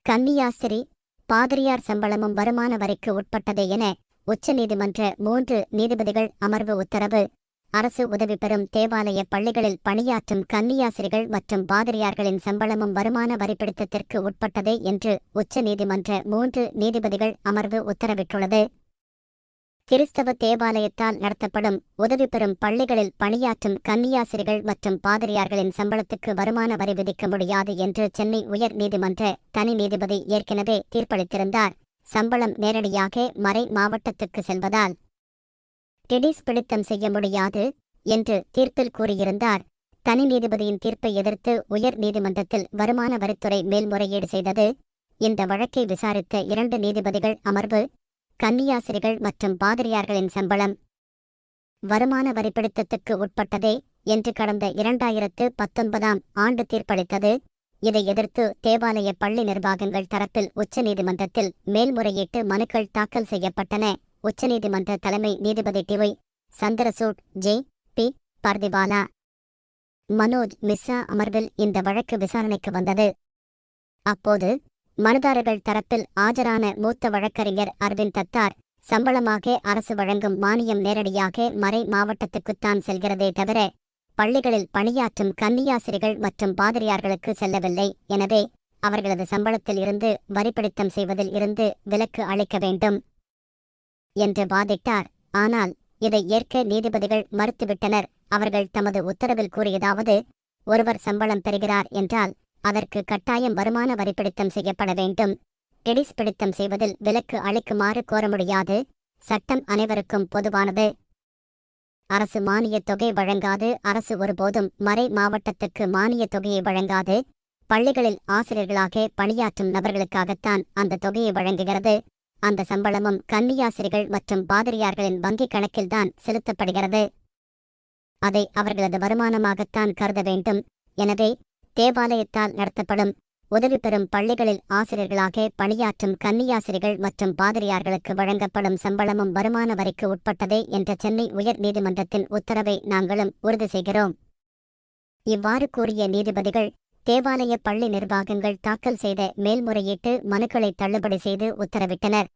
கன்னியாஸ்திரி, பாதிரியார் சம்பளமும் வருமான வரிக்கு உட்பட்டதே என உச்சநீதிமன்ற 3 நீதிபதிகள் அமர்வு உத்தரவு. அரசு உதவி பெறும் தேவாலய பள்ளிகளில் பணியாற்றும் கன்னியாஸ்திரிகள் மற்றும் பாதிரியார்களின் சம்பளமும் வருமான வரிப்பிடித்தத்திற்கு உட்பட்டதே என்று உச்சநீதிமன்ற 3 நீதிபதிகள் அமர்வு உத்தரவிட்டுள்ளது. கிறிஸ்தவ தேவாலயத்தால் நடத்தப்படும் உதவி பெறும் பள்ளிகளில் பணியாற்றும் கன்னியாஸ்திரிகள் மற்றும் பாதிரியார்களின் சம்பளத்துக்கு வருமான வரி விதிக்க முடியாது என்று சென்னை உயர் நீதிமன்ற தனி நீதிபதி ஏற்கனவே தீர்ப்பளித்திருந்தார். சம்பளம் நேரடியாக மறை மாவட்டத்துக்கு செல்வதால் டிடிஸ் பிடித்தம் செய்ய முடியாது என்று தீர்ப்பில் கூறியிருந்தார். தனி நீதிபதியின் தீர்ப்பை எதிர்த்து உயர் நீதிமன்றத்தில் வருமான வரித்துறை மேல்முறையீடு செய்தது. இந்த வழக்கை விசாரித்த 2 நீதிபதிகள் அமர்வு, கன்னியாஸ்திரிகள் மற்றும் பாதிரியார்களின் சம்பளம் வருமான வரிப்பிடித்தத்துக்கு உட்பட்டதே என்று கடந்த 2019ஆம் ஆண்டு தீர்ப்பளித்தது. இதை எதிர்த்து தேவாலய பள்ளி நிர்வாகங்கள் தரப்பில் உச்சநீதிமன்றத்தில் மேல்முறையீட்டு மனுக்கள் தாக்கல் செய்யப்பட்டன. உச்சநீதிமன்ற தலைமை நீதிபதி டிஒய் சந்திரசூட், ஜே.பி. பார்திவாலா, மனோஜ் மிஸ்ரா அமர்வில் இந்த வழக்கு விசாரணைக்கு வந்தது. அப்போது மனுதாரர்கள் தரப்பில் ஆஜரான மூத்த வழக்கறிஞர் அரவிந்த் தத்தார், சம்பளமாக அரசு வழங்கும் மானியம் நேரடியாக மறை மாவட்டத்துக்குத்தான் செல்கிறதே தவிர பள்ளிகளில் பணியாற்றும் கன்னியாஸ்திரிகள் மற்றும் பாதிரியார்களுக்கு செல்லவில்லை. எனவே அவர்களது சம்பளத்தில் இருந்து வரிப்பிடித்தம் செய்வதில் இருந்து விலக்கு அளிக்க வேண்டும் என்று வாதிட்டார். ஆனால் இதை ஏற்க நீதிபதிகள் மறுத்துவிட்டனர். அவர்கள் தமது உத்தரவில் கூறியதாவது, ஒருவர் சம்பளம் பெறுகிறார் என்றால் அதற்கு கட்டாயம் வருமான வரிப்பிடித்தம் செய்யப்பட வேண்டும். டிடிஸ் பிடித்தம் செய்வதில் விலக்கு அளிக்குமாறு கோர முடியாது. சட்டம் அனைவருக்கும் பொதுவானது. அரசு மானியத் தொகை வழங்காது. அரசு ஒருபோதும் மறை மாவட்டத்துக்கு மானியத் தொகையை வழங்காது. பள்ளிகளில் ஆசிரியர்களாக பணியாற்றும் நபர்களுக்காகத்தான் அந்த தொகையை வழங்குகிறது. அந்த சம்பளமும் கன்னியாஸ்திரிகள் மற்றும் பாதிரியார்களின் வங்கிக் கணக்கில்தான் செலுத்தப்படுகிறது. அதை அவர்களது வருமானமாகத்தான் கருத வேண்டும். எனவே தேவாலயத்தால் நடத்தப்படும் உதவி பெறும் பள்ளிகளில் ஆசிரியர்களாக பணியாற்றும் கன்னியாஸ்திரிகள் மற்றும் பாதிரியார்களுக்கு வழங்கப்படும் சம்பளமும் வருமான வரிக்கு உட்பட்டதே என்ற சென்னை உயர் நீதிமன்றத்தின் உத்தரவை நாங்களும் உறுதி செய்கிறோம். இவ்வாறு கூறிய நீதிபதிகள் தேவாலய பள்ளி நிர்வாகங்கள் தாக்கல் செய்த மேல்முறையீட்டு மனுக்களை தள்ளுபடி செய்து உத்தரவிட்டனர்.